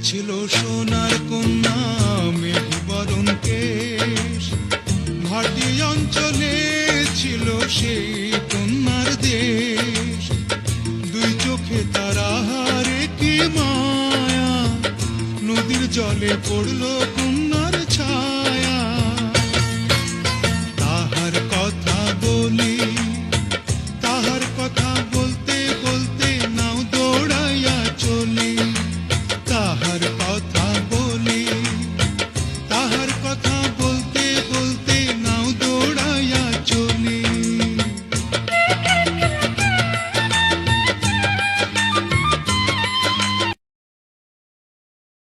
ছিল সোনার কন্যা মেঘ বরণ কেশ, ভাটি অঞ্চলে ছিল সেই কন্যার দেশ। দুই চোখে তারাহারে কি মায়া, নদীর জলে পড়ল কন্যার ছায়া।